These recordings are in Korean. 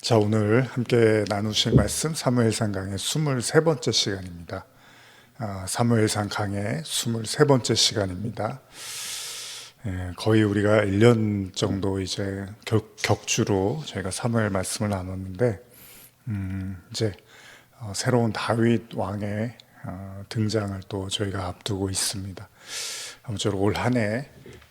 자, 오늘 함께 나누실 말씀 사무엘상 강의 23번째 시간입니다. 사무엘상 강의 23번째 시간입니다. 거의 우리가 1년 정도 이제 격주로 저희가 사무엘 말씀을 나눴는데, 이제 새로운 다윗 왕의 등장을 또 저희가 앞두고 있습니다. 아무쪼록 올 한 해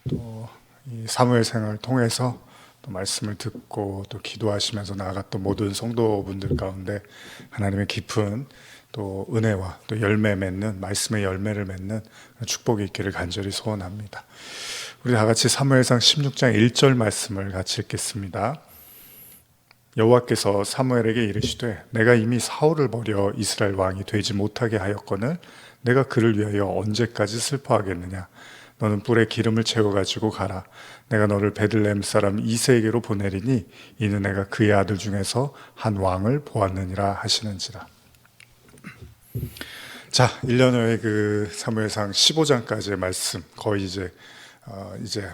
또 이 사무엘상을 통해서 또 말씀을 듣고 또 기도하시면서 나아갔던 모든 성도분들 가운데 하나님의 깊은 또 은혜와 또 열매 맺는 말씀의 열매를 맺는 축복이 있기를 간절히 소원합니다. 우리 다 같이 사무엘상 16장 1절 말씀을 같이 읽겠습니다. 여호와께서 사무엘에게 이르시되 내가 이미 사울을 버려 이스라엘 왕이 되지 못하게 하였거늘 내가 그를 위하여 언제까지 슬퍼하겠느냐. 너는 뿔에 기름을 채워가지고 가라. 내가 너를 베들레헴 사람 이새에게로 보내리니 이는 내가 그의 아들 중에서 한 왕을 보았느니라 하시는지라. 자, 1년 후에 그 사무엘상 15장까지의 말씀, 거의 이제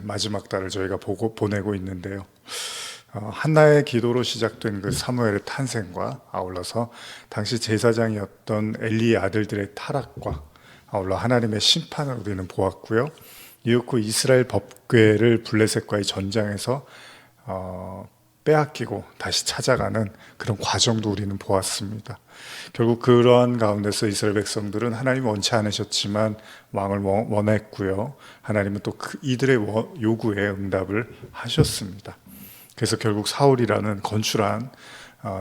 마지막 달을 저희가 보내고 있는데요. 한나의 기도로 시작된 그 사무엘의 탄생과 아울러서 당시 제사장이었던 엘리의 아들들의 타락과 아울러 하나님의 심판을 우리는 보았고요. 이윽고 이스라엘 법궤를 블레셋과의 전장에서 빼앗기고 다시 찾아가는 그런 과정도 우리는 보았습니다. 결국 그러한 가운데서 이스라엘 백성들은 하나님이 원치 않으셨지만 왕을 원했고요. 하나님은 또 이들의 요구에 응답을 하셨습니다. 그래서 결국 사울이라는 건출한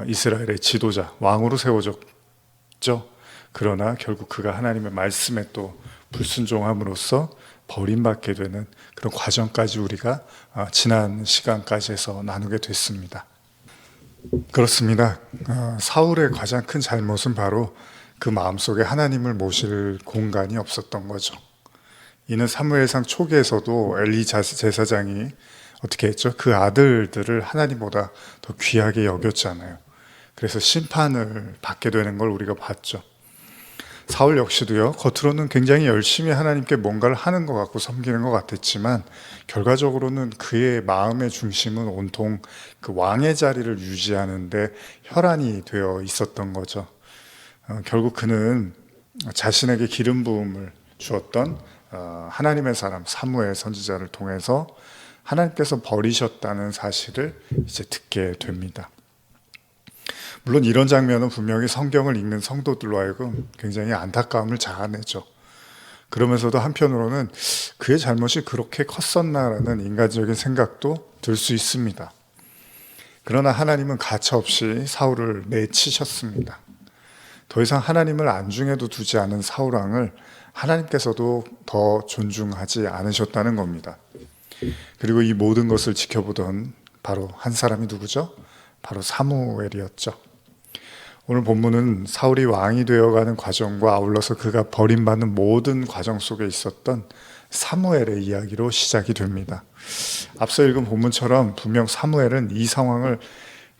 이스라엘의 지도자, 왕으로 세워졌죠. 그러나 결국 그가 하나님의 말씀에 또 불순종함으로써 버림받게 되는 그런 과정까지 우리가 지난 시간까지 해서 나누게 됐습니다. 그렇습니다. 사울의 가장 큰 잘못은 바로 그 마음속에 하나님을 모실 공간이 없었던 거죠. 이는 사무엘상 초기에서도 엘리 제사장이 어떻게 했죠? 그 아들들을 하나님보다 더 귀하게 여겼잖아요. 그래서 심판을 받게 되는 걸 우리가 봤죠. 사울 역시도요, 겉으로는 굉장히 열심히 하나님께 뭔가를 하는 것 같고 섬기는 것 같았지만 결과적으로는 그의 마음의 중심은 온통 그 왕의 자리를 유지하는데 혈안이 되어 있었던 거죠. 결국 그는 자신에게 기름 부음을 주었던 하나님의 사람 사무엘 선지자를 통해서 하나님께서 버리셨다는 사실을 이제 듣게 됩니다. 물론 이런 장면은 분명히 성경을 읽는 성도들로 하여금 굉장히 안타까움을 자아내죠. 그러면서도 한편으로는 그의 잘못이 그렇게 컸었나라는 인간적인 생각도 들 수 있습니다. 그러나 하나님은 가차없이 사울을 내치셨습니다. 더 이상 하나님을 안중에도 두지 않은 사울 왕을 하나님께서도 더 존중하지 않으셨다는 겁니다. 그리고 이 모든 것을 지켜보던 바로 한 사람이 누구죠? 바로 사무엘이었죠. 오늘 본문은 사울이 왕이 되어가는 과정과 아울러서 그가 버림받는 모든 과정 속에 있었던 사무엘의 이야기로 시작이 됩니다. 앞서 읽은 본문처럼 분명 사무엘은 이 상황을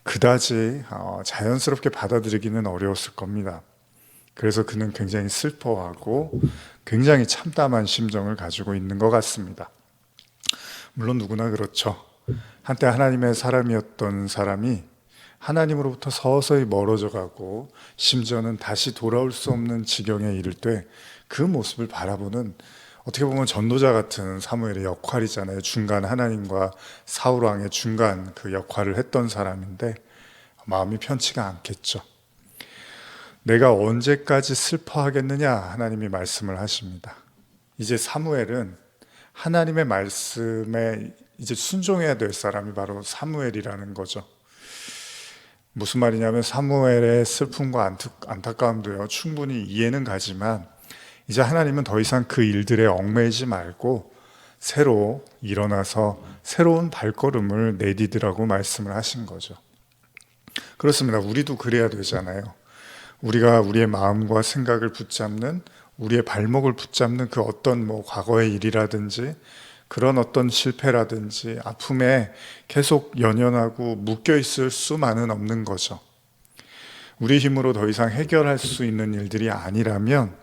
그다지 자연스럽게 받아들이기는 어려웠을 겁니다. 그래서 그는 굉장히 슬퍼하고 굉장히 참담한 심정을 가지고 있는 것 같습니다. 물론 누구나 그렇죠. 한때 하나님의 사람이었던 사람이 하나님으로부터 서서히 멀어져 가고 심지어는 다시 돌아올 수 없는 지경에 이를 때 그 모습을 바라보는 어떻게 보면 전도자 같은 사무엘의 역할이잖아요. 중간 하나님과 사울 왕의 중간 그 역할을 했던 사람인데 마음이 편치가 않겠죠. 내가 언제까지 슬퍼하겠느냐 하나님이 말씀을 하십니다. 이제 사무엘은 하나님의 말씀에 이제 순종해야 될 사람이 바로 사무엘이라는 거죠. 무슨 말이냐면 사무엘의 슬픔과 안타까움도요 충분히 이해는 가지만 이제 하나님은 더 이상 그 일들에 얽매이지 말고 새로 일어나서 새로운 발걸음을 내디디라고 말씀을 하신 거죠. 그렇습니다. 우리도 그래야 되잖아요. 우리가 우리의 마음과 생각을 붙잡는, 우리의 발목을 붙잡는 그 어떤 과거의 일이라든지 그런 어떤 실패라든지 아픔에 계속 연연하고 묶여 있을 수만은 없는 거죠. 우리 힘으로 더 이상 해결할 수 있는 일들이 아니라면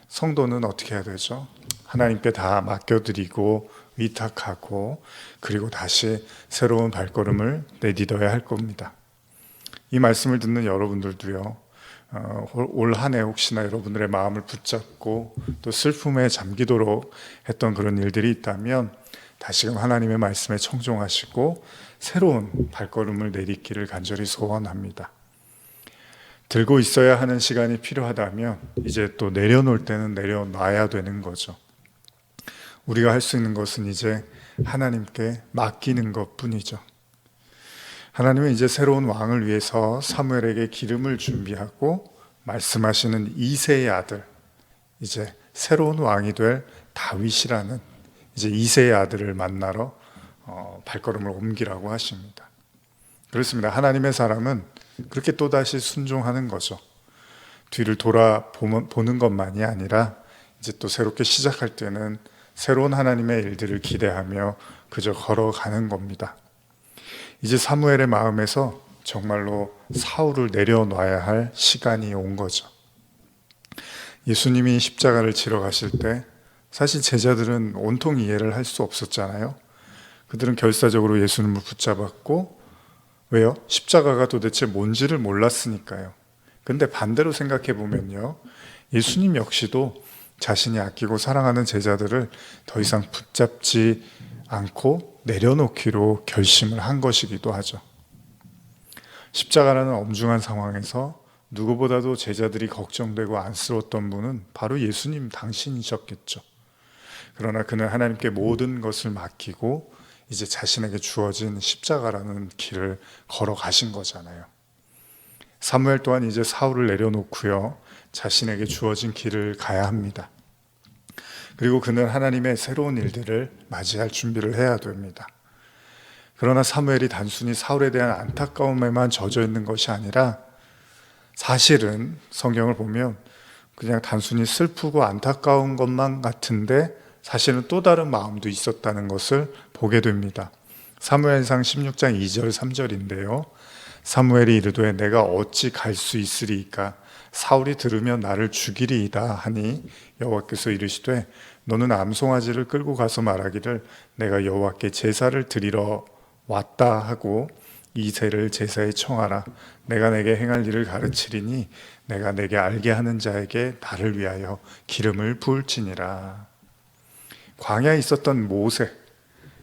성도는 어떻게 해야 되죠? 하나님께 다 맡겨드리고 위탁하고 그리고 다시 새로운 발걸음을 내딛어야 할 겁니다. 이 말씀을 듣는 여러분들도요, 올 한 해 혹시나 여러분들의 마음을 붙잡고 또 슬픔에 잠기도록 했던 그런 일들이 있다면 다시금 하나님의 말씀에 청종하시고 새로운 발걸음을 내딛기를 간절히 소원합니다. 들고 있어야 하는 시간이 필요하다면 이제 또 내려놓을 때는 내려놔야 되는 거죠. 우리가 할 수 있는 것은 이제 하나님께 맡기는 것뿐이죠. 하나님은 이제 새로운 왕을 위해서 사무엘에게 기름을 준비하고 말씀하시는 이새의 아들, 이제 새로운 왕이 될 다윗이라는 이제 이새의 아들을 만나러 발걸음을 옮기라고 하십니다. 그렇습니다. 하나님의 사람은 그렇게 또다시 순종하는 거죠. 뒤를 돌아보는 것만이 아니라 이제 또 새롭게 시작할 때는 새로운 하나님의 일들을 기대하며 그저 걸어가는 겁니다. 이제 사무엘의 마음에서 정말로 사울을 내려놔야 할 시간이 온 거죠. 예수님이 십자가를 지러 가실 때 사실 제자들은 온통 이해를 할 수 없었잖아요. 그들은 결사적으로 예수님을 붙잡았고, 왜요? 십자가가 도대체 뭔지를 몰랐으니까요. 근데 반대로 생각해 보면요, 예수님 역시도 자신이 아끼고 사랑하는 제자들을 더 이상 붙잡지 않고 내려놓기로 결심을 한 것이기도 하죠. 십자가라는 엄중한 상황에서 누구보다도 제자들이 걱정되고 안쓰러웠던 분은 바로 예수님 당신이셨겠죠. 그러나 그는 하나님께 모든 것을 맡기고 이제 자신에게 주어진 십자가라는 길을 걸어가신 거잖아요. 사무엘 또한 이제 사울을 내려놓고요, 자신에게 주어진 길을 가야 합니다. 그리고 그는 하나님의 새로운 일들을 맞이할 준비를 해야 됩니다. 그러나 사무엘이 단순히 사울에 대한 안타까움에만 젖어 있는 것이 아니라 사실은 성경을 보면 그냥 단순히 슬프고 안타까운 것만 같은데 사실은 또 다른 마음도 있었다는 것을 보게 됩니다. 사무엘상 16장 2절 3절인데요. 사무엘이 이르되 내가 어찌 갈 수 있으리이까 사울이 들으면 나를 죽이리이다 하니 여호와께서 이르시되 너는 암송아지를 끌고 가서 말하기를 내가 여호와께 제사를 드리러 왔다 하고 이새를 제사에 청하라. 내가 내게 행할 일을 가르치리니 내가 내게 알게 하는 자에게 나를 위하여 기름을 부을지니라. 광야에 있었던 모세,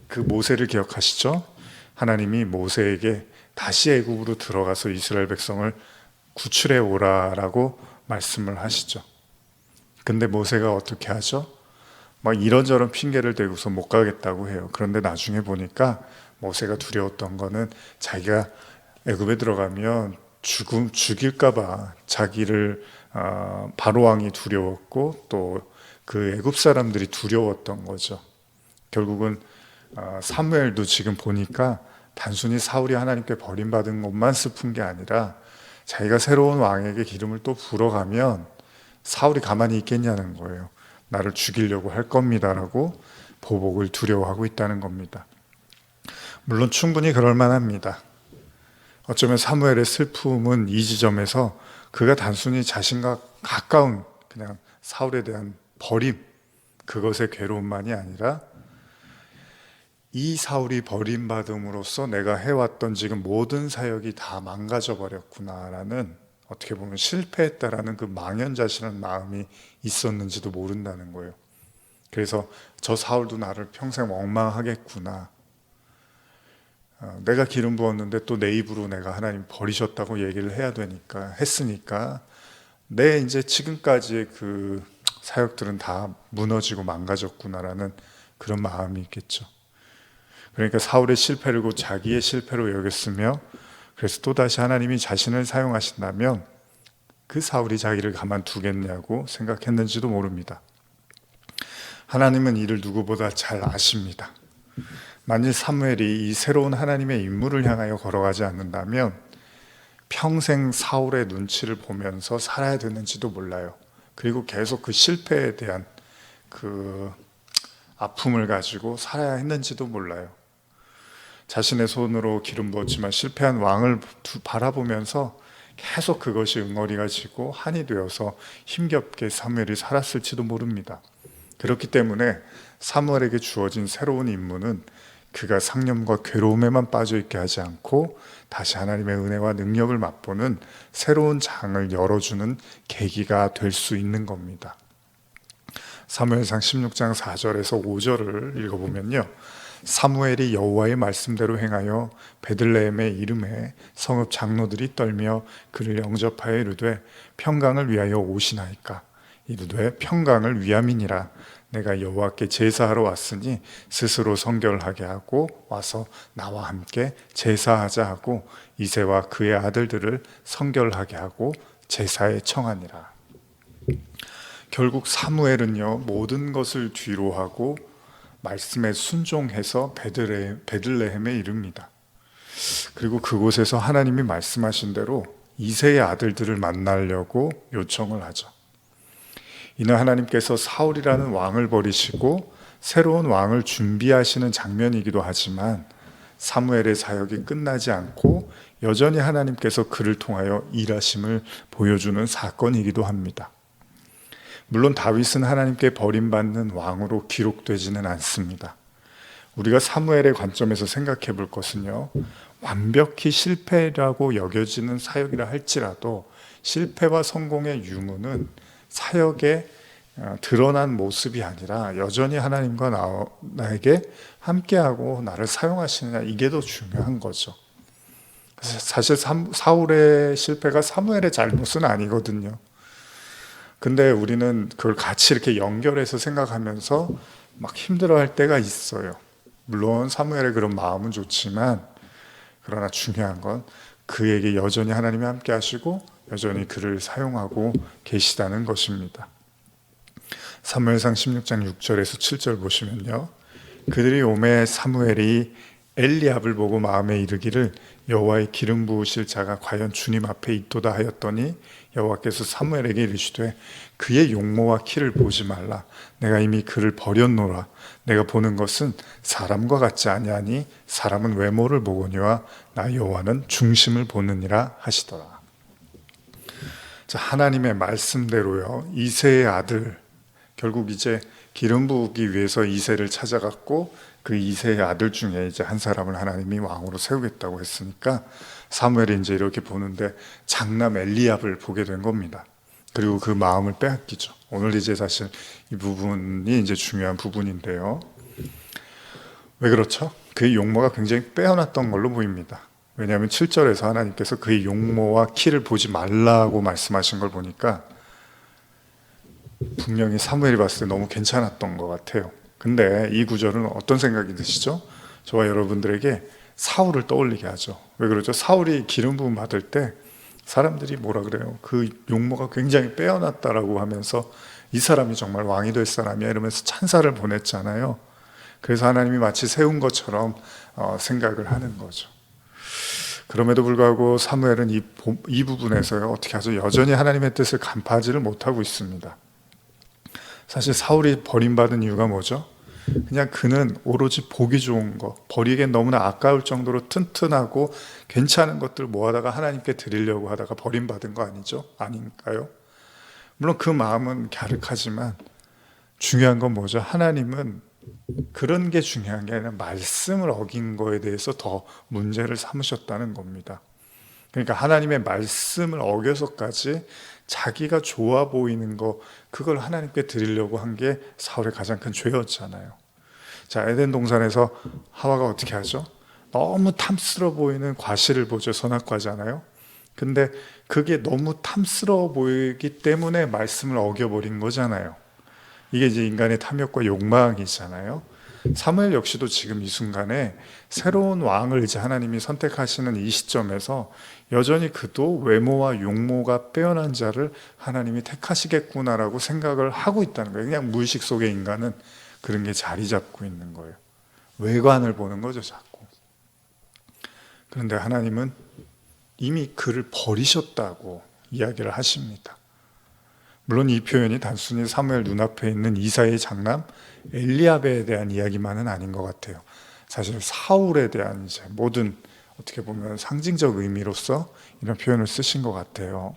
그 모세를 기억하시죠? 하나님이 모세에게 다시 애굽으로 들어가서 이스라엘 백성을 구출해 오라라고 말씀을 하시죠. 근데 모세가 어떻게 하죠? 막 이런저런 핑계를 대고서 못 가겠다고 해요. 그런데 나중에 보니까 모세가 두려웠던 거는 자기가 애굽에 들어가면 죽일까봐 자기를 바로 왕이 두려웠고 또 그 애굽 사람들이 두려웠던 거죠. 결국은 사무엘도 지금 보니까 단순히 사울이 하나님께 버림받은 것만 슬픈 게 아니라 자기가 새로운 왕에게 기름을 또 불어가면 사울이 가만히 있겠냐는 거예요. 나를 죽이려고 할 겁니다라고 보복을 두려워하고 있다는 겁니다. 물론 충분히 그럴 만합니다. 어쩌면 사무엘의 슬픔은 이 지점에서 그가 단순히 자신과 가까운 그냥 사울에 대한 버림, 그것의 괴로움만이 아니라 이 사울이 버림받음으로써 내가 해왔던 지금 모든 사역이 다 망가져 버렸구나라는, 어떻게 보면 실패했다라는 그 망연자실한 마음이 있었는지도 모른다는 거예요. 그래서 저 사울도 나를 평생 원망하겠구나. 내가 기름 부었는데 또 내 입으로 내가 하나님 버리셨다고 얘기를 해야 되니까 했으니까 내 이제 지금까지의 그 사역들은 다 무너지고 망가졌구나라는 그런 마음이 있겠죠. 그러니까 사울의 실패를 곧 자기의 실패로 여겼으며, 그래서 또다시 하나님이 자신을 사용하신다면 그 사울이 자기를 가만두겠냐고 생각했는지도 모릅니다. 하나님은 이를 누구보다 잘 아십니다. 만일 사무엘이 이 새로운 하나님의 임무를 향하여 걸어가지 않는다면 평생 사울의 눈치를 보면서 살아야 되는지도 몰라요. 그리고 계속 그 실패에 대한 그 아픔을 가지고 살아야 했는지도 몰라요. 자신의 손으로 기름 부었지만 실패한 왕을 바라보면서 계속 그것이 응어리가 지고 한이 되어서 힘겹게 사무엘이 살았을지도 모릅니다. 그렇기 때문에 사무엘에게 주어진 새로운 임무는 그가 상념과 괴로움에만 빠져 있게 하지 않고 다시 하나님의 은혜와 능력을 맛보는 새로운 장을 열어주는 계기가 될 수 있는 겁니다. 사무엘상 16장 4절에서 5절을 읽어보면요, 사무엘이 여호와의 말씀대로 행하여 베들레헴의 이름에 성읍 장로들이 떨며 그를 영접하여 이르되 평강을 위하여 오시나이까. 이르되 평강을 위함이니라. 내가 여호와께 제사하러 왔으니 스스로 성결하게 하고 와서 나와 함께 제사하자 하고 이새와 그의 아들들을 성결하게 하고 제사에 청하니라. 결국 사무엘은요, 모든 것을 뒤로 하고 말씀에 순종해서 베들레헴에 이릅니다. 그리고 그곳에서 하나님이 말씀하신 대로 이새의 아들들을 만나려고 요청을 하죠. 이는 하나님께서 사울이라는 왕을 버리시고 새로운 왕을 준비하시는 장면이기도 하지만 사무엘의 사역이 끝나지 않고 여전히 하나님께서 그를 통하여 일하심을 보여주는 사건이기도 합니다. 물론 다윗은 하나님께 버림받는 왕으로 기록되지는 않습니다. 우리가 사무엘의 관점에서 생각해 볼 것은요, 완벽히 실패라고 여겨지는 사역이라 할지라도 실패와 성공의 유무는 사역에 드러난 모습이 아니라 여전히 하나님과 나에게 함께하고 나를 사용하시느냐, 이게 더 중요한 거죠. 사실 사울의 실패가 사무엘의 잘못은 아니거든요. 근데 우리는 그걸 같이 이렇게 연결해서 생각하면서 막 힘들어할 때가 있어요. 물론 사무엘의 그런 마음은 좋지만, 그러나 중요한 건 그에게 여전히 하나님이 함께 하시고 여전히 그를 사용하고 계시다는 것입니다. 사무엘상 16장 6절에서 7절 보시면요, 그들이 오매 사무엘이 엘리압을 보고 마음에 이르기를 여호와의 기름 부으실 자가 과연 주님 앞에 있도다 하였더니 여호와께서 사무엘에게 이르시되 그의 용모와 키를 보지 말라. 내가 이미 그를 버렸노라. 내가 보는 것은 사람과 같지 아니하니 사람은 외모를 보거니와 나 여호와는 중심을 보느니라 하시더라. 자, 하나님의 말씀대로요, 이새의 아들, 결국 이제 기름 부으기 위해서 이새를 찾아갔고 그 이새의 아들 중에 이제 한 사람을 하나님이 왕으로 세우겠다고 했으니까 사무엘이 이제 이렇게 보는데 장남 엘리압을 보게 된 겁니다. 그리고 그 마음을 빼앗기죠. 오늘 이제 사실 이 부분이 이제 중요한 부분인데요. 왜 그렇죠? 그의 용모가 굉장히 빼어났던 걸로 보입니다. 왜냐하면 7절에서 하나님께서 그의 용모와 키를 보지 말라고 말씀하신 걸 보니까 분명히 사무엘이 봤을 때 너무 괜찮았던 것 같아요. 근데 이 구절은 어떤 생각이 드시죠? 저와 여러분들에게 사울을 떠올리게 하죠. 왜 그러죠? 사울이 기름 부음 받을 때 사람들이 뭐라 그래요? 그 용모가 굉장히 빼어났다라고 하면서 이 사람이 정말 왕이 될 사람이야 이러면서 찬사를 보냈잖아요. 그래서 하나님이 마치 세운 것처럼 생각을 하는 거죠. 그럼에도 불구하고 사무엘은 이 부분에서 어떻게 하죠? 여전히 하나님의 뜻을 간파하지를 못하고 있습니다. 사실 사울이 버림받은 이유가 뭐죠? 그냥 그는 오로지 보기 좋은 거, 버리기엔 너무나 아까울 정도로 튼튼하고 괜찮은 것들 모아다가 하나님께 드리려고 하다가 버림받은 거 아니죠? 아닌가요? 물론 그 마음은 갸륵하지만 중요한 건 뭐죠? 하나님은 그런 게 중요한 게 아니라 말씀을 어긴 거에 대해서 더 문제를 삼으셨다는 겁니다. 그러니까 하나님의 말씀을 어겨서까지 자기가 좋아 보이는 거, 그걸 하나님께 드리려고 한 게 사울의 가장 큰 죄였잖아요. 자, 에덴 동산에서 하와가 어떻게 하죠? 너무 탐스러워 보이는 과실을 보죠. 선악과잖아요. 근데 그게 너무 탐스러워 보이기 때문에 말씀을 어겨버린 거잖아요. 이게 이제 인간의 탐욕과 욕망이잖아요. 사무엘 역시도 지금 이 순간에 새로운 왕을 이제 하나님이 선택하시는 이 시점에서 여전히 그도 외모와 용모가 빼어난 자를 하나님이 택하시겠구나라고 생각을 하고 있다는 거예요. 그냥 무의식 속에 인간은 그런 게 자리 잡고 있는 거예요. 외관을 보는 거죠, 자꾸. 그런데 하나님은 이미 그를 버리셨다고 이야기를 하십니다. 물론 이 표현이 단순히 사무엘 눈앞에 있는 이사의 장남 엘리압에 대한 이야기만은 아닌 것 같아요. 사실 사울에 대한 이제 모든 어떻게 보면 상징적 의미로서 이런 표현을 쓰신 것 같아요.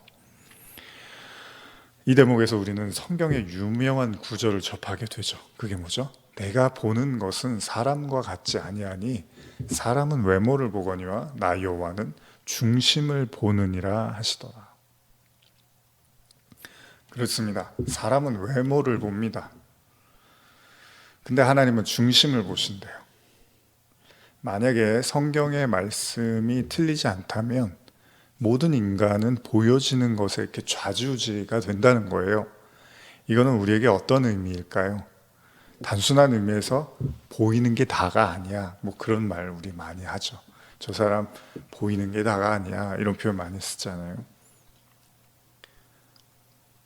이 대목에서 우리는 성경의 유명한 구절을 접하게 되죠. 그게 뭐죠? 내가 보는 것은 사람과 같지 아니하니 사람은 외모를 보거니와 나 여호와는 중심을 보느니라 하시더라. 그렇습니다. 사람은 외모를 봅니다. 근데 하나님은 중심을 보신대요. 만약에 성경의 말씀이 틀리지 않다면 모든 인간은 보여지는 것에 이렇게 좌지우지가 된다는 거예요. 이거는 우리에게 어떤 의미일까요? 단순한 의미에서 보이는 게 다가 아니야. 뭐 그런 말 우리 많이 하죠. 저 사람 보이는 게 다가 아니야. 이런 표현 많이 쓰잖아요.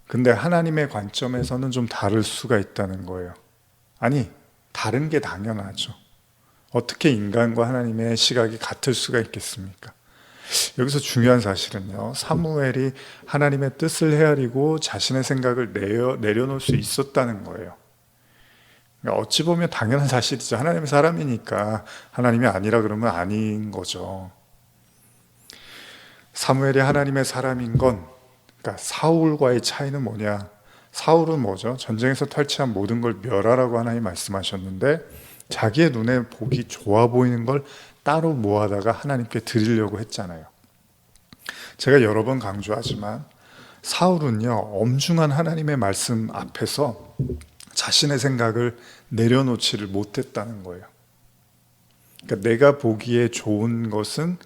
근데 하나님의 관점에서는 좀 다를 수가 있다는 거예요. 아니, 다른 게 당연하죠. 어떻게 인간과 하나님의 시각이 같을 수가 있겠습니까? 여기서 중요한 사실은요, 사무엘이 하나님의 뜻을 헤아리고 자신의 생각을 내려놓을 수 있었다는 거예요. 그러니까 어찌 보면 당연한 사실이죠. 하나님의 사람이니까 하나님이 아니라 그러면 아닌 거죠. 사무엘이 하나님의 사람인 건, 그러니까 사울과의 차이는 뭐냐? 사울은 뭐죠? 전쟁에서 탈취한 모든 걸 멸하라고 하나님 말씀하셨는데 자기의 눈에 보기 좋아 보이는 걸 따로 모아다가 하나님께 드리려고 했잖아요. 제가 여러 번 강조하지만 사울은요, 엄중한 하나님의 말씀 앞에서 자신의 생각을 내려놓지를 못했다는 거예요. 그러니까 내가 보기에 좋은 것은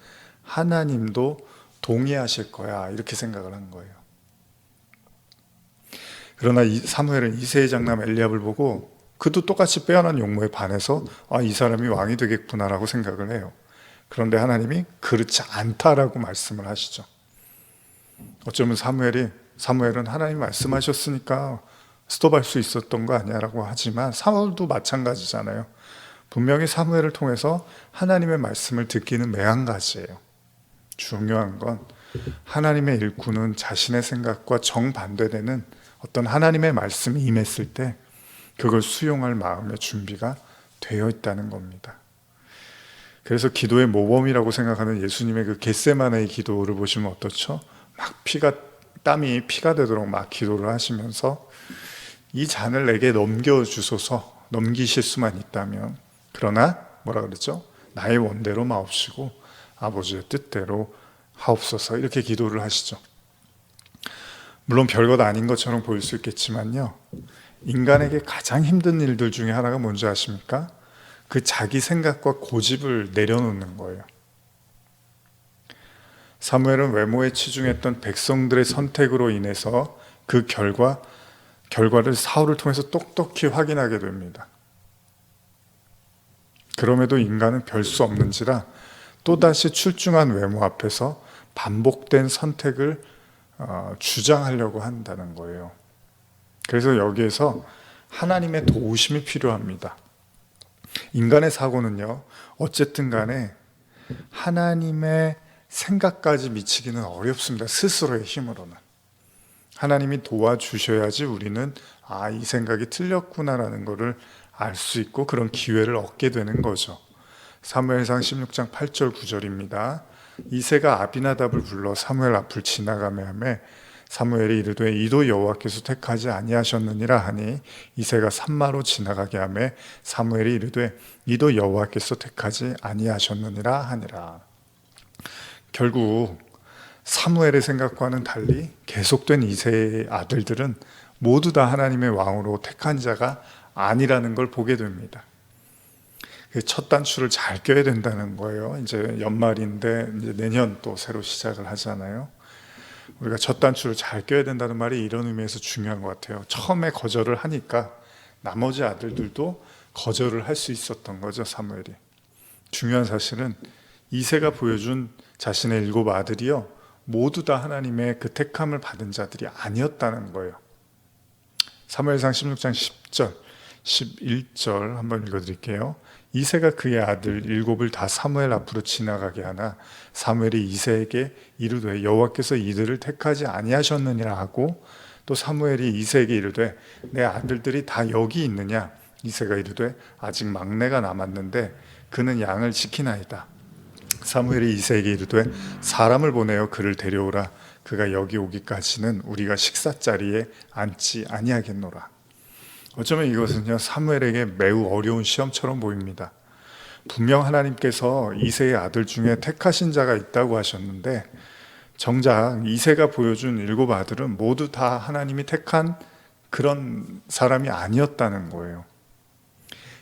하나님도 동의하실 거야, 이렇게 생각을 한 거예요. 그러나 사무엘은 이새의 장남 엘리압을 보고 그도 똑같이 빼어난 용모에 반해서 이 사람이 왕이 되겠구나라고 생각을 해요. 그런데 하나님이 그렇지 않다라고 말씀을 하시죠. 어쩌면 사무엘은 하나님 말씀하셨으니까 스톱할 수 있었던 거 아니야라고 하지만 사울도 마찬가지잖아요. 분명히 사무엘을 통해서 하나님의 말씀을 듣기는 매한가지예요. 중요한 건 하나님의 일꾼은 자신의 생각과 정반대되는 어떤 하나님의 말씀이 임했을 때 그걸 수용할 마음의 준비가 되어 있다는 겁니다. 그래서 기도의 모범이라고 생각하는 예수님의 그 겟세마네의 기도를 보시면 어떻죠? 막 땀이 피가 되도록 막 기도를 하시면서 이 잔을 내게 넘겨주소서, 넘기실 수만 있다면, 그러나 뭐라 그랬죠? 나의 원대로 마옵시고 아버지의 뜻대로 하옵소서, 이렇게 기도를 하시죠. 물론 별것 아닌 것처럼 보일 수 있겠지만요, 인간에게 가장 힘든 일들 중에 하나가 뭔지 아십니까? 그 자기 생각과 고집을 내려놓는 거예요. 사무엘은 외모에 치중했던 백성들의 선택으로 인해서 그 결과를 사울을 통해서 똑똑히 확인하게 됩니다. 그럼에도 인간은 별 수 없는지라 또다시 출중한 외모 앞에서 반복된 선택을 주장하려고 한다는 거예요. 그래서 여기에서 하나님의 도우심이 필요합니다. 인간의 사고는요, 어쨌든 간에 하나님의 생각까지 미치기는 어렵습니다. 스스로의 힘으로는. 하나님이 도와주셔야지 우리는 이 생각이 틀렸구나라는 것을 알 수 있고 그런 기회를 얻게 되는 거죠. 사무엘상 16장 8절 9절입니다. 이새가 아비나답을 불러 사무엘 앞을 지나가며 하매 사무엘이 이르되 이도 여호와께서 택하지 아니하셨느니라 하니 이새가 산마로 지나가게 하매 사무엘이 이르되 이도 여호와께서 택하지 아니하셨느니라 하니라. 결국 사무엘의 생각과는 달리 계속된 이새의 아들들은 모두 다 하나님의 왕으로 택한 자가 아니라는 걸 보게 됩니다. 첫 단추를 잘 껴야 된다는 거예요. 이제 연말인데 이제 내년 또 새로 시작을 하잖아요. 우리가 첫 단추를 잘 껴야 된다는 말이 이런 의미에서 중요한 것 같아요. 처음에 거절을 하니까 나머지 아들들도 거절을 할 수 있었던 거죠, 사무엘이. 중요한 사실은 이새가 보여준 자신의 7 아들이요, 모두 다 하나님의 그 택함을 받은 자들이 아니었다는 거예요. 사무엘상 16장 10절, 11절 한번 읽어드릴게요. 이새가 그의 아들 7을 다 사무엘 앞으로 지나가게 하나 사무엘이 이새에게 이르되 여호와께서 이들을 택하지 아니하셨느니라 하고 또 사무엘이 이새에게 이르되 내 아들들이 다 여기 있느냐? 이새가 이르되 아직 막내가 남았는데 그는 양을 지키나이다. 사무엘이 이새에게 이르되 사람을 보내어 그를 데려오라. 그가 여기 오기까지는 우리가 식사자리에 앉지 아니하겠노라. 어쩌면 이것은요, 사무엘에게 매우 어려운 시험처럼 보입니다. 분명 하나님께서 이새의 아들 중에 택하신 자가 있다고 하셨는데 정작 이새가 보여준 7 아들은 모두 다 하나님이 택한 그런 사람이 아니었다는 거예요.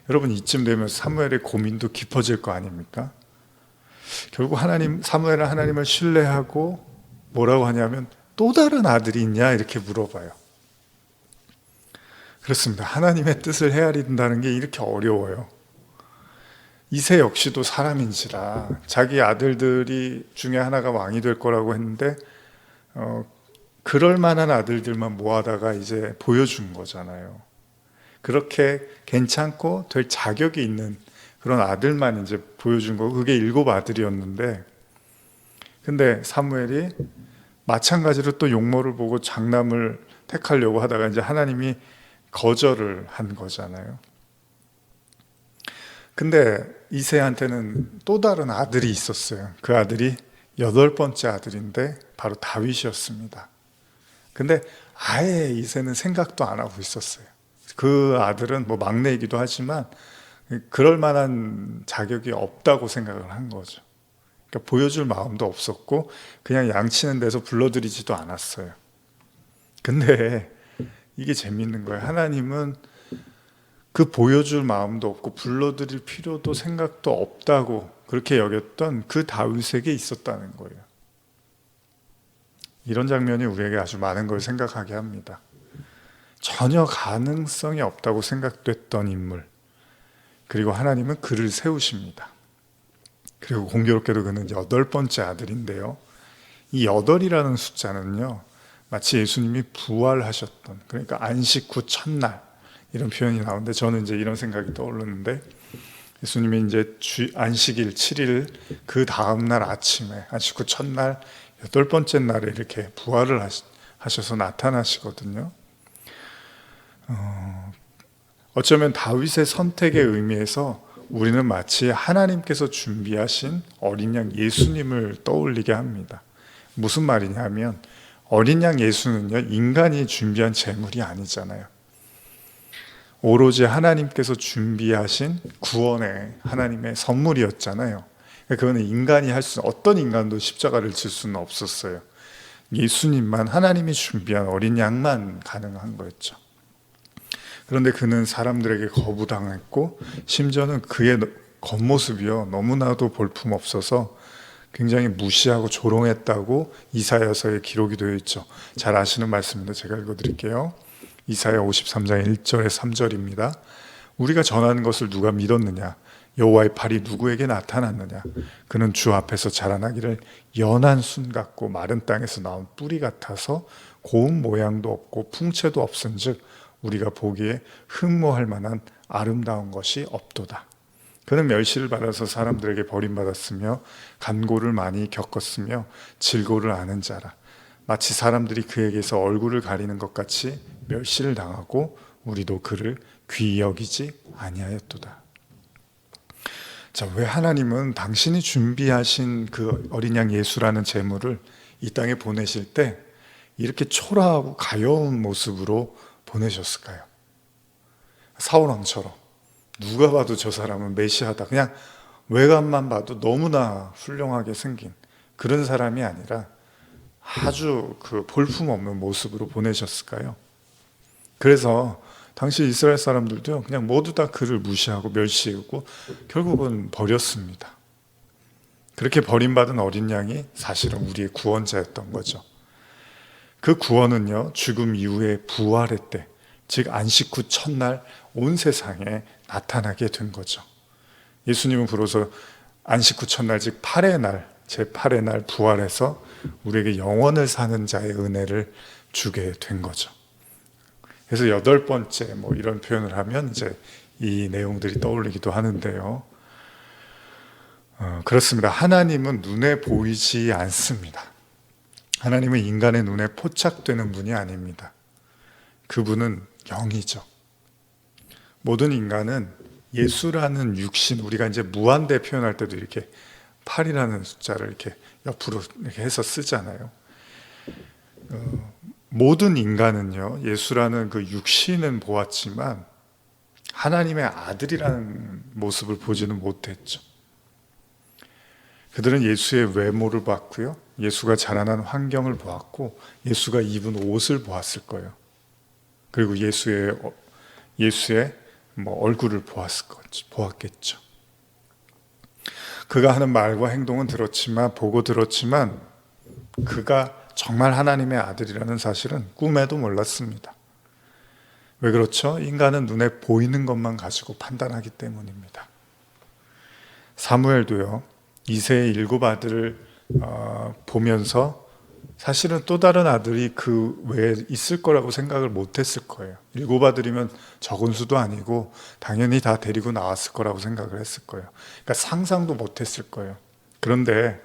여러분, 이쯤 되면 사무엘의 고민도 깊어질 거 아닙니까? 결국 사무엘은 하나님을 신뢰하고 뭐라고 하냐면 또 다른 아들이 있냐 이렇게 물어봐요. 그렇습니다. 하나님의 뜻을 헤아린다는 게 이렇게 어려워요. 이새 역시도 사람인지라 자기 아들들이 중에 하나가 왕이 될 거라고 했는데 그럴 만한 아들들만 모아다가 이제 보여준 거잖아요. 그렇게 괜찮고 될 자격이 있는 그런 아들만 이제 보여준 거고 그게 7 아들이었는데 근데 사무엘이 마찬가지로 또 용모를 보고 장남을 택하려고 하다가 이제 하나님이 거절을 한 거잖아요. 근데 이새한테는 또 다른 아들이 있었어요. 그 아들이 8번째 아들인데 바로 다윗이었습니다. 근데 아예 이새는 생각도 안 하고 있었어요. 그 아들은 뭐 막내이기도 하지만 그럴 만한 자격이 없다고 생각을 한 거죠. 그러니까 보여줄 마음도 없었고 그냥 양치는 데서 불러들이지도 않았어요. 근데 이게 재밌는 거예요. 하나님은 그 보여줄 마음도 없고 불러들일 필요도 생각도 없다고 그렇게 여겼던 그 다윗에게 있었다는 거예요. 이런 장면이 우리에게 아주 많은 걸 생각하게 합니다. 전혀 가능성이 없다고 생각됐던 인물, 그리고 하나님은 그를 세우십니다. 그리고 공교롭게도 그는 8번째 아들인데요, 이 8이라는 숫자는요 마치 예수님이 부활하셨던, 그러니까 안식 후 첫날 이런 표현이 나오는데 저는 이제 이런 생각이 떠오르는데 예수님이 이제 안식일 7일 그 다음날 아침에 안식 후 첫날 8번째 날에 이렇게 부활을 하셔서 나타나시거든요. 어쩌면 다윗의 선택의 의미에서 우리는 마치 하나님께서 준비하신 어린 양 예수님을 떠올리게 합니다. 무슨 말이냐면 어린 양 예수는요 인간이 준비한 제물이 아니잖아요. 오로지 하나님께서 준비하신 구원의 하나님의 선물이었잖아요. 그거는 인간이 어떤 인간도 십자가를 질 수는 없었어요. 예수님만, 하나님이 준비한 어린 양만 가능한 거였죠. 그런데 그는 사람들에게 거부당했고 심지어는 그의 겉모습이요 너무나도 볼품없어서 굉장히 무시하고 조롱했다고 이사야서에 기록이 되어 있죠. 잘 아시는 말씀인데 제가 읽어드릴게요. 이사야 53장 1절에 3절입니다. 우리가 전하는 것을 누가 믿었느냐? 여호와의 팔이 누구에게 나타났느냐? 그는 주 앞에서 자라나기를 연한 순 같고 마른 땅에서 나온 뿌리 같아서 고운 모양도 없고 풍채도 없은즉 우리가 보기에 흠모할 만한 아름다운 것이 없도다. 그는 멸시를 받아서 사람들에게 버림받았으며 간고를 많이 겪었으며 질고를 아는 자라. 마치 사람들이 그에게서 얼굴을 가리는 것 같이 멸시를 당하고 우리도 그를 귀히 여기지 아니하였도다. 자, 왜 하나님은 당신이 준비하신 그 어린 양 예수라는 제물을 이 땅에 보내실 때 이렇게 초라하고 가여운 모습으로 보내셨을까요? 사울왕처럼 누가 봐도 저 사람은 메시아다, 그냥 외관만 봐도 너무나 훌륭하게 생긴 그런 사람이 아니라 아주 그 볼품없는 모습으로 보내셨을까요? 그래서 당시 이스라엘 사람들도 그냥 모두 다 그를 무시하고 멸시하고 결국은 버렸습니다. 그렇게 버림받은 어린 양이 사실은 우리의 구원자였던 거죠. 그 구원은요 죽음 이후에 부활의 때, 즉 안식 후 첫날 온 세상에 나타나게 된 거죠. 예수님은 비로소 안식 후 첫날, 즉 8의 날, 제8의 날 부활해서 우리에게 영원을 사는 자의 은혜를 주게 된 거죠. 그래서 8번째 뭐 이런 표현을 하면 이제 이 내용들이 떠올리기도 하는데요. 그렇습니다. 하나님은 눈에 보이지 않습니다. 하나님은 인간의 눈에 포착되는 분이 아닙니다. 그분은 영이죠. 모든 인간은 예수라는 육신, 우리가 이제 무한대 표현할 때도 이렇게 8이라는 숫자를 이렇게 옆으로 이렇게 해서 쓰잖아요. 모든 인간은요, 예수라는 그 육신은 보았지만 하나님의 아들이라는 모습을 보지는 못했죠. 그들은 예수의 외모를 봤고요, 예수가 자라난 환경을 보았고, 예수가 입은 옷을 보았을 거예요. 그리고 예수의 얼굴을 보았겠죠. 그가 하는 말과 행동은 보고 들었지만 그가 정말 하나님의 아들이라는 사실은 꿈에도 몰랐습니다. 왜 그렇죠? 인간은 눈에 보이는 것만 가지고 판단하기 때문입니다. 사무엘도요, 이새의 7 아들을 보면서 사실은 또 다른 아들이 그 외에 있을 거라고 생각을 못했을 거예요. 7 아들이면 적은 수도 아니고 당연히 다 데리고 나왔을 거라고 생각을 했을 거예요. 그러니까 상상도 못했을 거예요. 그런데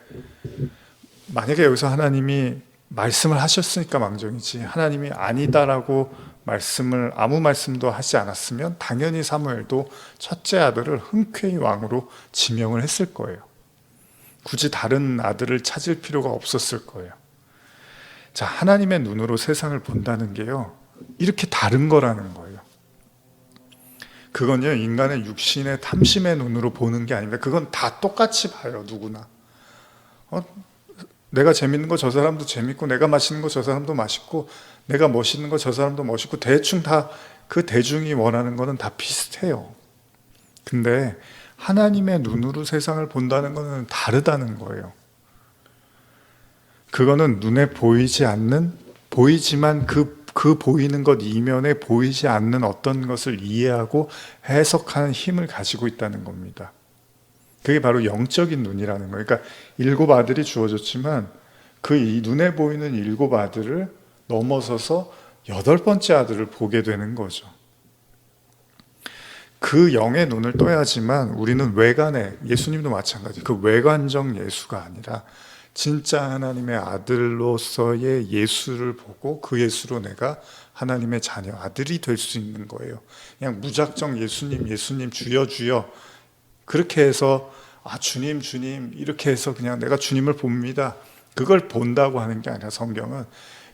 만약에 여기서 하나님이 말씀을 하셨으니까 망정이지, 하나님이 아니다라고 아무 말씀도 하지 않았으면 당연히 사무엘도 첫째 아들을 흔쾌히 왕으로 지명을 했을 거예요. 굳이 다른 아들을 찾을 필요가 없었을 거예요. 자, 하나님의 눈으로 세상을 본다는 게요, 이렇게 다른 거라는 거예요. 그건요, 인간의 육신의 탐심의 눈으로 보는 게 아닙니다. 그건 다 똑같이 봐요, 누구나. 내가 재밌는 거 저 사람도 재밌고, 내가 맛있는 거 저 사람도 맛있고, 내가 멋있는 거 저 사람도 멋있고, 대충 다 그 대중이 원하는 거는 다 비슷해요. 근데 하나님의 눈으로 세상을 본다는 거는 다르다는 거예요. 그거는 눈에 보이지만 그 보이는 것 이면에 보이지 않는 어떤 것을 이해하고 해석하는 힘을 가지고 있다는 겁니다. 그게 바로 영적인 눈이라는 거예요. 그러니까 7 아들이 주어졌지만 그 눈에 보이는 7 아들을 넘어서서 8번째 아들을 보게 되는 거죠. 그 영의 눈을 떠야지만 우리는 예수님도 마찬가지, 그 외관적 예수가 아니라 진짜 하나님의 아들로서의 예수를 보고 그 예수로 내가 하나님의 자녀, 아들이 될 수 있는 거예요. 그냥 무작정 예수님 주여 주여 그렇게 해서 주님 이렇게 해서 그냥 내가 주님을 봅니다, 그걸 본다고 하는 게 아니라, 성경은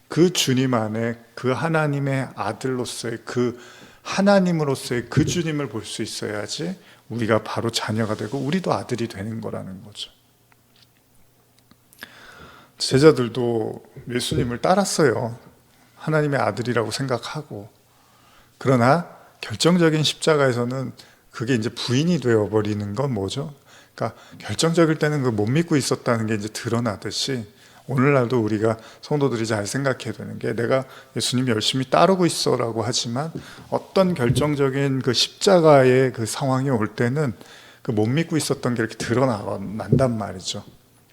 그 주님 안에 그 하나님의 아들로서의 그 하나님으로서의 그 주님을 볼 수 있어야지 우리가 바로 자녀가 되고 우리도 아들이 되는 거라는 거죠. 제자들도 예수님을 따랐어요. 하나님의 아들이라고 생각하고. 그러나 결정적인 십자가에서는 그게 이제 부인이 되어버리는 건 뭐죠? 그러니까 결정적일 때는 그 못 믿고 있었다는 게 이제 드러나듯이, 오늘날도 우리가 성도들이 잘 생각해야 되는 게, 내가 예수님 열심히 따르고 있어라고 하지만 어떤 결정적인 그 십자가의 그 상황이 올 때는 그 못 믿고 있었던 게 이렇게 드러난단 말이죠.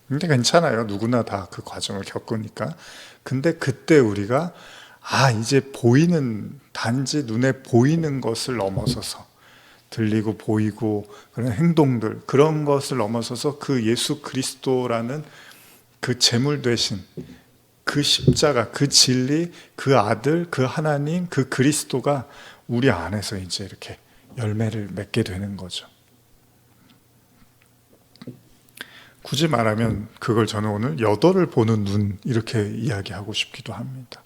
근데 괜찮아요. 누구나 다 그 과정을 겪으니까. 근데 그때 우리가 이제 단지 눈에 보이는 것을 넘어서서, 들리고 보이고 그런 행동들, 그런 것을 넘어서서 그 예수 그리스도라는 그 제물 되신 그 십자가, 그 진리, 그 아들, 그 하나님, 그 그리스도가 우리 안에서 이제 이렇게 열매를 맺게 되는 거죠. 굳이 말하면 그걸 저는 오늘 8을 보는 눈, 이렇게 이야기하고 싶기도 합니다.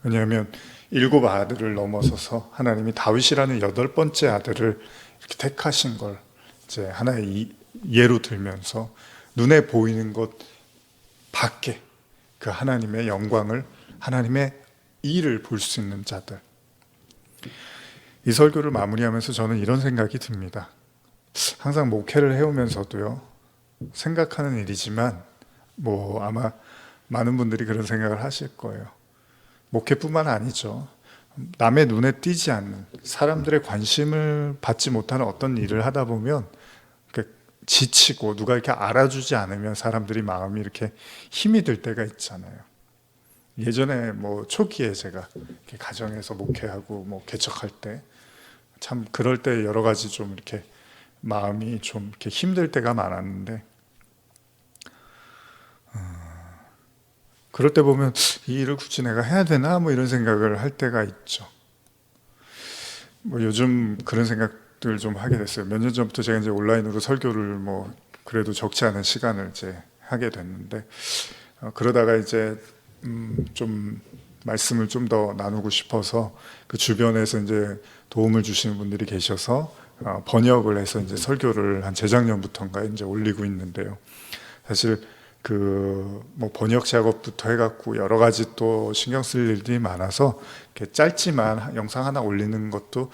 왜냐하면 7 아들을 넘어서서 하나님이 다윗이라는 8번째 아들을 이렇게 택하신 걸 이제 하나의 예로 들면서, 눈에 보이는 것 밖에 그 하나님의 영광을, 하나님의 일을 볼 수 있는 자들. 이 설교를 마무리하면서 저는 이런 생각이 듭니다. 항상 목회를 해오면서도요, 생각하는 일이지만 아마 많은 분들이 그런 생각을 하실 거예요. 목회뿐만 아니죠. 남의 눈에 띄지 않는, 사람들의 관심을 받지 못하는 어떤 일을 하다 보면 지치고 누가 이렇게 알아주지 않으면 사람들이 마음이 이렇게 힘이 들 때가 있잖아요. 예전에 초기에 제가 이렇게 가정에서 목회하고 개척할 때 참 그럴 때 여러 가지 좀 이렇게 마음이 좀 이렇게 힘들 때가 많았는데, 그럴 때 보면 이 일을 굳이 내가 해야 되나 이런 생각을 할 때가 있죠. 요즘 그런 생각들 좀 하게 됐어요. 몇 년 전부터 제가 이제 온라인으로 설교를 그래도 적지 않은 시간을 이제 하게 됐는데, 그러다가 이제 좀 말씀을 좀 더 나누고 싶어서 그 주변에서 이제 도움을 주시는 분들이 계셔서 번역을 해서 이제 설교를 한 재작년부터인가 이제 올리고 있는데요. 사실 그 뭐 번역 작업부터 해갖고 여러 가지 또 신경 쓸 일들이 많아서 이렇게 짧지만 영상 하나 올리는 것도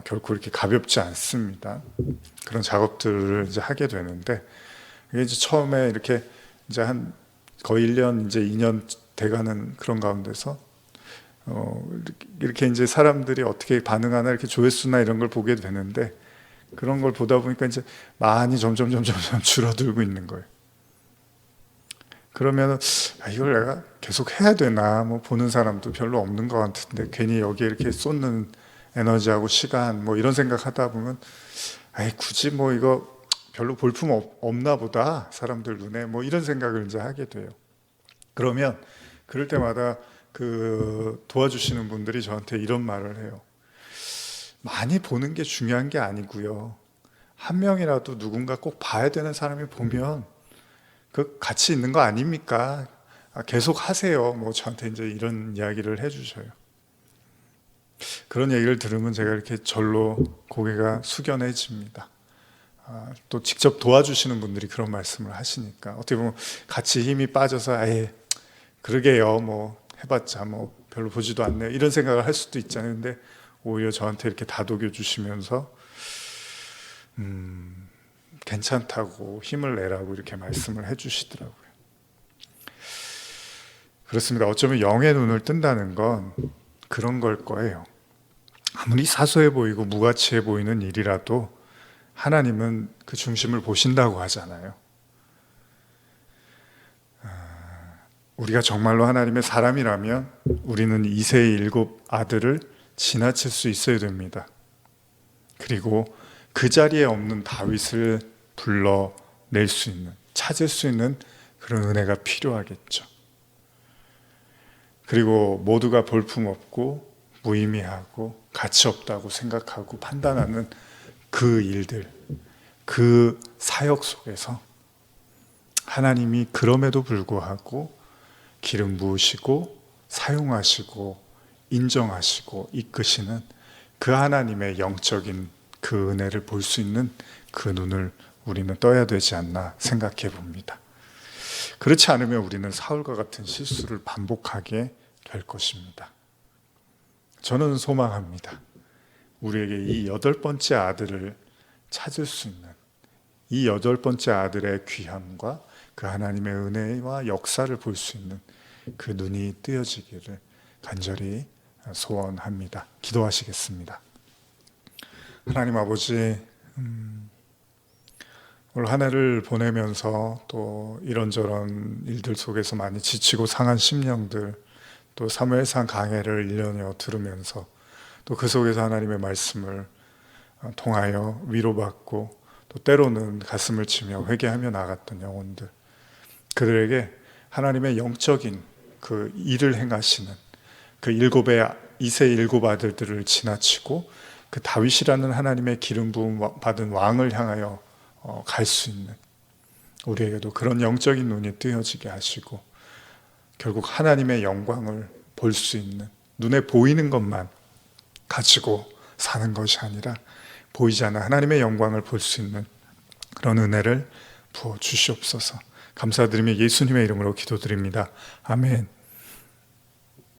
결코 이렇게 가볍지 않습니다. 그런 작업들을 이제 하게 되는데 이게 이제 처음에 이렇게 이제 한 거의 1년 이제 2년 돼가는 그런 가운데서 이렇게 이제 사람들이 어떻게 반응하나 이렇게 조회수나 이런 걸 보게 되는데 그런 걸 보다 보니까 이제 많이 점점 줄어들고 있는 거예요. 그러면은 이걸 내가 계속 해야 되나, 뭐 보는 사람도 별로 없는 것 같은데 괜히 여기에 이렇게 쏟는 에너지하고 시간 뭐 이런 생각하다 보면 굳이 뭐 이거 별로 볼품 없나 보다 사람들 눈에 뭐 이런 생각을 이제 하게 돼요. 그러면 그럴 때마다 그 도와주시는 분들이 저한테 이런 말을 해요. 많이 보는 게 중요한 게 아니고요. 한 명이라도 누군가 꼭 봐야 되는 사람이 보면 그 같이 있는 거 아닙니까? 계속 하세요. 뭐 저한테 이제 이런 이야기를 해주셔요. 그런 얘기를 들으면 제가 이렇게 절로 고개가 숙연해집니다. 또 직접 도와주시는 분들이 그런 말씀을 하시니까 어떻게 보면 같이 힘이 빠져서 아예 그러게요. 뭐 해봤자 뭐 별로 보지도 않네요. 이런 생각을 할 수도 있잖아요. 근데 오히려 저한테 이렇게 다독여 주시면서 괜찮다고 힘을 내라고 이렇게 말씀을 해주시더라고요. 그렇습니다. 어쩌면 영의 눈을 뜬다는 건 그런 걸 거예요. 아무리 사소해 보이고 무가치해 보이는 일이라도 하나님은 그 중심을 보신다고 하잖아요. 우리가 정말로 하나님의 사람이라면 우리는 이새의 7 아들을 지나칠 수 있어야 됩니다. 그리고 그 자리에 없는 다윗을 불러낼 수 있는, 찾을 수 있는 그런 은혜가 필요하겠죠. 그리고 모두가 볼품없고 무의미하고 가치 없다고 생각하고 판단하는 그 일들, 그 사역 속에서 하나님이 그럼에도 불구하고 기름 부으시고 사용하시고 인정하시고 이끄시는 그 하나님의 영적인 그 은혜를 볼 수 있는 그 눈을 우리는 떠야 되지 않나 생각해 봅니다. 그렇지 않으면 우리는 사울과 같은 실수를 반복하게 될 것입니다. 저는 소망합니다. 우리에게 이 8번째 아들을 찾을 수 있는 이 8번째 아들의 귀함과 그 하나님의 은혜와 역사를 볼 수 있는 그 눈이 뜨여지기를 간절히 소원합니다. 기도하시겠습니다. 하나님 아버지, 올 한 해를 보내면서 또 이런저런 일들 속에서 많이 지치고 상한 심령들, 또 사무엘상 강해를 1년여 들으면서 또 그 속에서 하나님의 말씀을 통하여 위로받고 또 때로는 가슴을 치며 회개하며 나갔던 영혼들, 그들에게 하나님의 영적인 그 일을 행하시는 그 이새의 7 아들들을 지나치고 그 다윗이라는 하나님의 기름 부음 받은 왕을 향하여 갈 수 있는 우리에게도 그런 영적인 눈이 뜨여지게 하시고 결국 하나님의 영광을 볼 수 있는, 눈에 보이는 것만 가지고 사는 것이 아니라 보이지 않는 하나님의 영광을 볼 수 있는 그런 은혜를 부어 주시옵소서. 감사드리며 예수님의 이름으로 기도드립니다. 아멘.